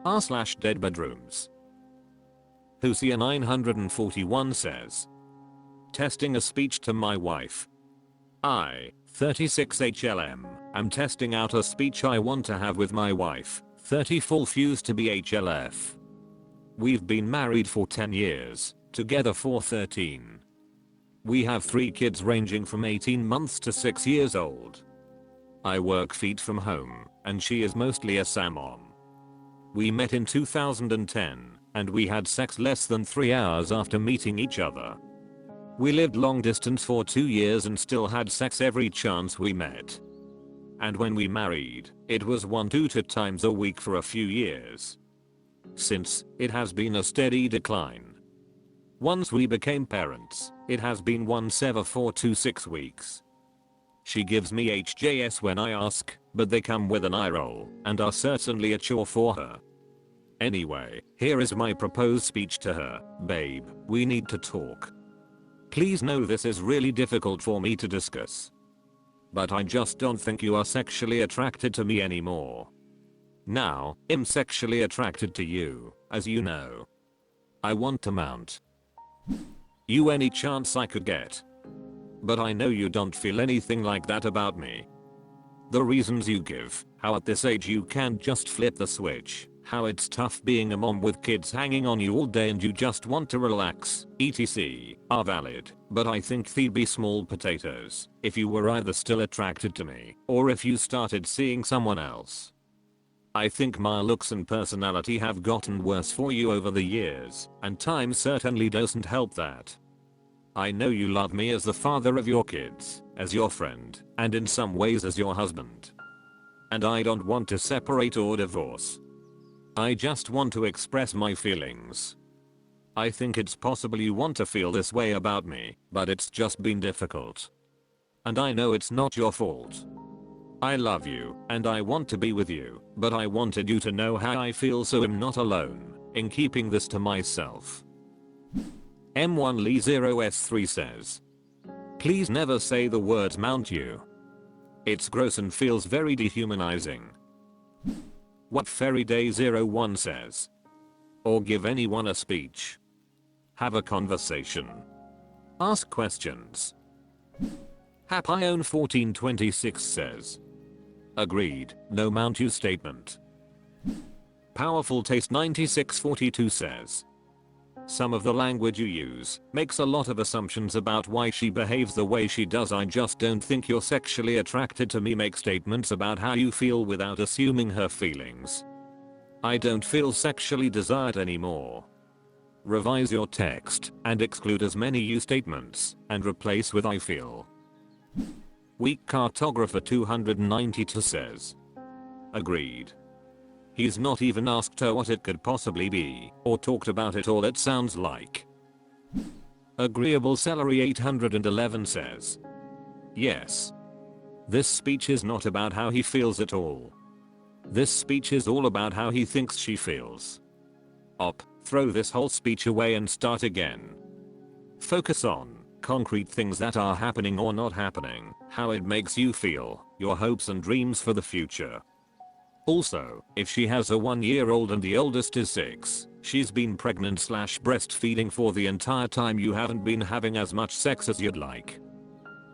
r/DeadBedrooms. Hosea 941 says. Testing a speech to my wife. I, 36 HLM, am testing out a speech I want to have with my wife, 34 fuse to be HLF. We've been married for 10 years, together for 13. We have 3 kids ranging from 18 months to 6 years old. I work feet from home, and she is mostly a SAMOM. We met in 2010, and we had sex less than 3 hours after meeting each other. We lived long distance for 2 years and still had sex every chance we met. And when we married, it was 1-2 times a week for a few years. Since, it has been a steady decline. Once we became parents, it has been once every 4 to 6 weeks. She gives me HJS when I ask, but they come with an eye roll and are certainly a chore for her. Anyway, here is my proposed speech to her. Babe, we need to talk. Please know this is really difficult for me to discuss. But I just don't think you are sexually attracted to me anymore. Now, I'm sexually attracted to you, as you know. I want to mount you any chance I could get. But I know you don't feel anything like that about me. The reasons you give, how at this age you can't just flip the switch, how it's tough being a mom with kids hanging on you all day and you just want to relax, etc. are valid, but I think they'd be small potatoes if you were either still attracted to me or if you started seeing someone else. I think my looks and personality have gotten worse for you over the years, and time certainly doesn't help that. I know you love me as the father of your kids, as your friend, and in some ways as your husband. And I don't want to separate or divorce. I just want to express my feelings. I think it's possible you want to feel this way about me, but it's just been difficult. And I know it's not your fault. I love you, and I want to be with you, but I wanted you to know how I feel so I'm not alone in keeping this to myself. M1Lee0S3 says. Please never say the words mount you. It's gross and feels very dehumanizing. What Fairy Day 01 says. Or give anyone a speech. Have a conversation. Ask questions. Hapione 1426 says. Agreed, no mount you statement. Powerful Taste 9642 says. Some of the language you use makes a lot of assumptions about why she behaves the way she does. I just don't think you're sexually attracted to me. Make statements about how you feel without assuming her feelings. I don't feel sexually desired anymore. Revise your text and exclude as many you statements and replace with I feel. Weak Cartographer 292 says. Agreed. He's not even asked her what it could possibly be, or talked about it all, it sounds like. Agreeable Celery 811 says. Yes. This speech is not about how he feels at all. This speech is all about how he thinks she feels. Throw this whole speech away and start again. Focus on concrete things that are happening or not happening, how it makes you feel, your hopes and dreams for the future. Also, if she has a 1-year-old and the oldest is 6, she's been pregnant/breastfeeding for the entire time you haven't been having as much sex as you'd like.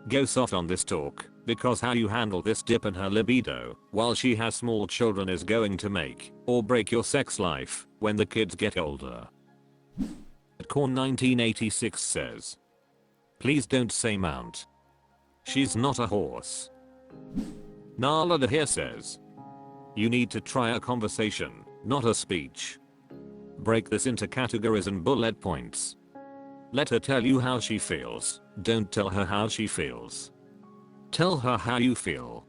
Go soft on this talk, because how you handle this dip in her libido while she has small children is going to make or break your sex life when the kids get older. Corn 1986 says. Please don't say mount. She's not a horse. Nala here says. You need to try a conversation, not a speech. Break this into categories and bullet points. Let her tell you how she feels, don't tell her how she feels. Tell her how you feel.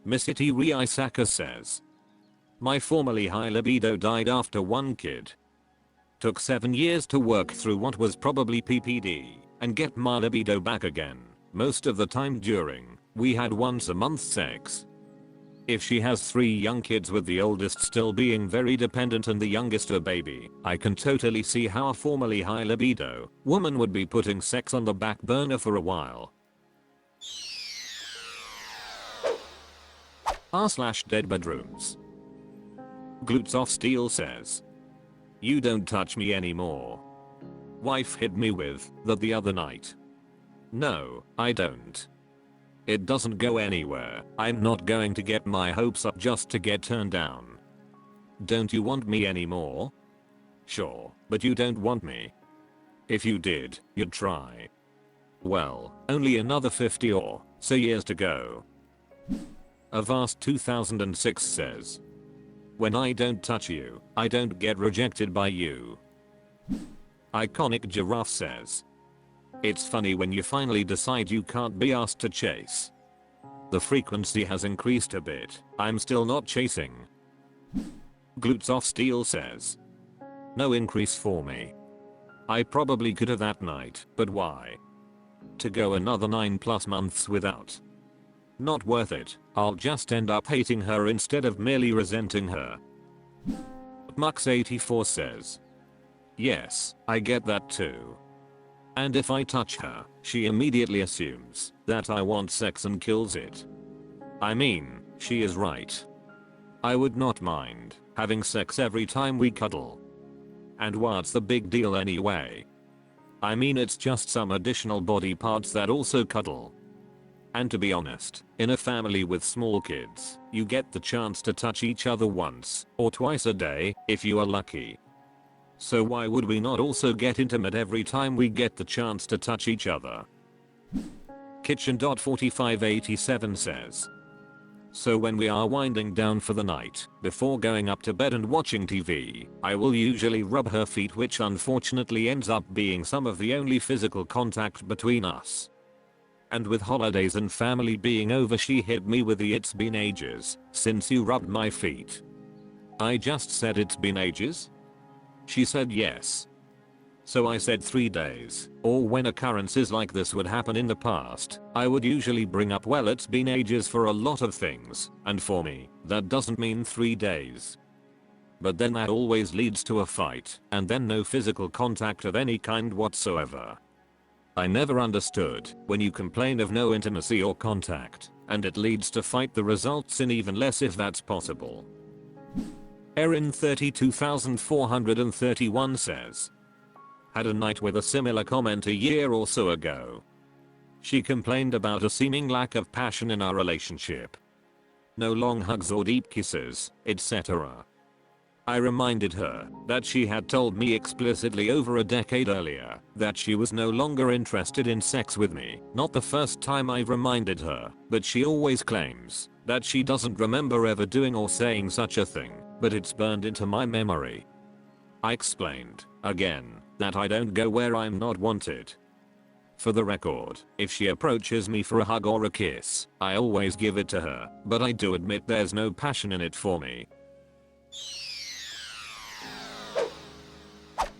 Missity Riisaka says. My formerly high libido died after 1 kid. Took 7 years to work through what was probably PPD and get my libido back again. Most of the time during, we had once a month sex. If she has 3 young kids with the oldest still being very dependent and the youngest a baby, I can totally see how a formerly high libido woman would be putting sex on the back burner for a while. r/DeadBedrooms. Glutes off steel says. You don't touch me anymore. Wife hit me with that the other night. No, I don't. It doesn't go anywhere. I'm not going to get my hopes up just to get turned down. Don't you want me anymore? Sure, but you don't want me. If you did, you'd try. Well, only another 50 or so years to go. Avast 2006 says. When I don't touch you, I don't get rejected by you. Iconic Giraffe says. It's funny when you finally decide you can't be asked to chase. The frequency has increased a bit. I'm still not chasing. Glutes off steel says. No increase for me. I probably could have that night, but why? To go another 9+ months without. Not worth it. I'll just end up hating her instead of merely resenting her. Mux84 says. Yes, I get that too. And if I touch her, she immediately assumes that I want sex and kills it. I mean, she is right. I would not mind having sex every time we cuddle. And what's the big deal anyway? I mean, it's just some additional body parts that also cuddle. And to be honest, in a family with small kids, you get the chance to touch each other once or twice a day if you are lucky. So why would we not also get intimate every time we get the chance to touch each other? Kitchen.4587 says. So when we are winding down for the night, before going up to bed and watching TV, I will usually rub her feet, which unfortunately ends up being some of the only physical contact between us. And with holidays and family being over, she hit me with the "it's been ages since you rubbed my feet." I just said, "It's been ages?" She said yes. So I said 3 days, or when occurrences like this would happen in the past, I would usually bring up, well, it's been ages for a lot of things, and for me, that doesn't mean 3 days. But then that always leads to a fight, and then no physical contact of any kind whatsoever. I never understood when you complain of no intimacy or contact, and it leads to fight, the results in even less if that's possible. Erin 32431 says. Had a night with a similar comment a year or so ago. She complained about a seeming lack of passion in our relationship. No long hugs or deep kisses, etc. I reminded her that she had told me explicitly over a decade earlier that she was no longer interested in sex with me. Not the first time I've reminded her, but she always claims that she doesn't remember ever doing or saying such a thing, but it's burned into my memory. I explained, again, that I don't go where I'm not wanted. For the record, if she approaches me for a hug or a kiss, I always give it to her, but I do admit there's no passion in it for me.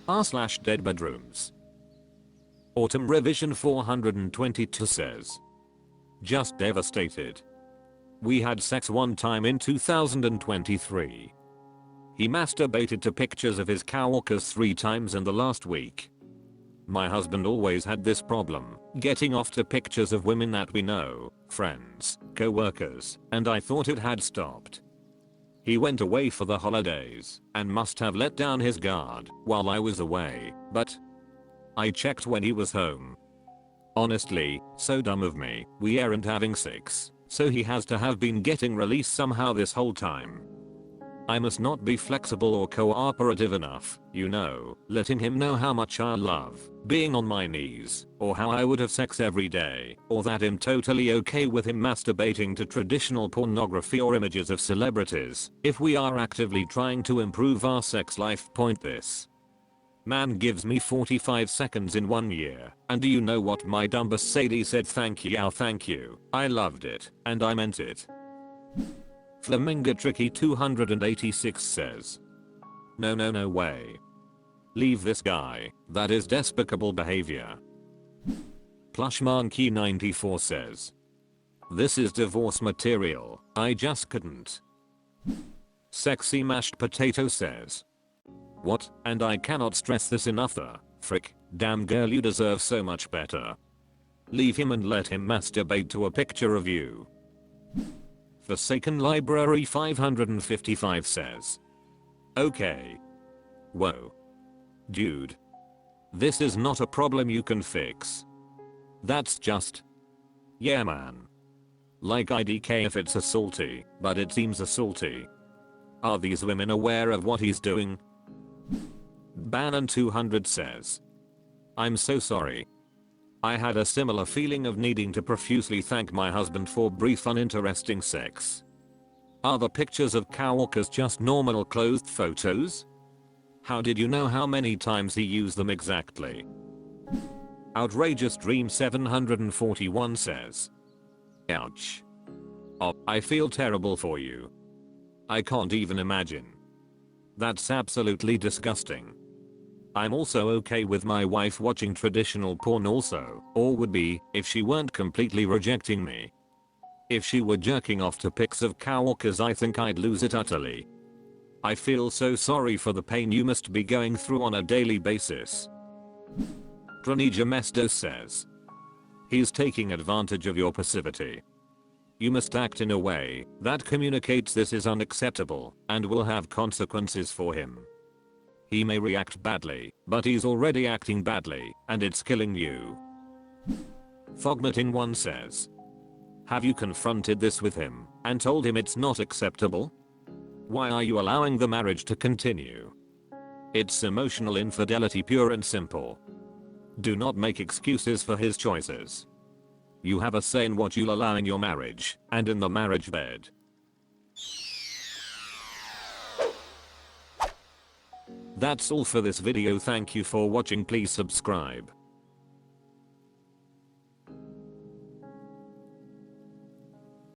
r/DeadBedrooms. Autumn Revision 422 says. Just devastated. We had sex one time in 2023. He masturbated to pictures of his coworkers 3 times in the last week. My husband always had this problem, getting off to pictures of women that we know, friends, co-workers, and I thought it had stopped. He went away for the holidays and must have let down his guard while I was away, but I checked when he was home. Honestly, so dumb of me. We aren't having sex, so he has to have been getting released somehow this whole time. I must not be flexible or cooperative enough, letting him know how much I love being on my knees, or how I would have sex every day, or that I'm totally okay with him masturbating to traditional pornography or images of celebrities if we are actively trying to improve our sex life. Point this. Man gives me 45 seconds in 1 year, and do you know what my dumb Sadie said? Thank you, I loved it, and I meant it. Flamingo Tricky 286 says. No way. Leave this guy, that is despicable behavior. Plush Monkey 94 says. This is divorce material, I just couldn't. Sexy Mashed Potato says. What? And I cannot stress this enough, frick, damn girl, you deserve so much better. Leave him and let him masturbate to a picture of you. Forsaken Library 555 says. Okay. Whoa. Dude. This is not a problem you can fix. That's just... yeah man. Like IDK if it's assaulty, but it seems assaulty. Are these women aware of what he's doing? Bannon200 says. I'm so sorry. I had a similar feeling of needing to profusely thank my husband for brief uninteresting sex. Are the pictures of coworkers just normal clothed photos? How did you know how many times he used them exactly? Outrageous Dream 741 says. Ouch. Oh, I feel terrible for you. I can't even imagine. That's absolutely disgusting. I'm also okay with my wife watching traditional porn also, or would be, if she weren't completely rejecting me. If she were jerking off to pics of coworkers I think I'd lose it utterly. I feel so sorry for the pain you must be going through on a daily basis. Dranija Mesto says. He's taking advantage of your passivity. You must act in a way that communicates this is unacceptable and will have consequences for him. He may react badly, but he's already acting badly and it's killing you. Fogmating1 says. Have you confronted this with him and told him it's not acceptable? Why are you allowing the marriage to continue? It's emotional infidelity pure and simple. Do not make excuses for his choices. You have a say in what you'll allow in your marriage and in the marriage bed. That's all for this video. Thank you for watching. Please subscribe.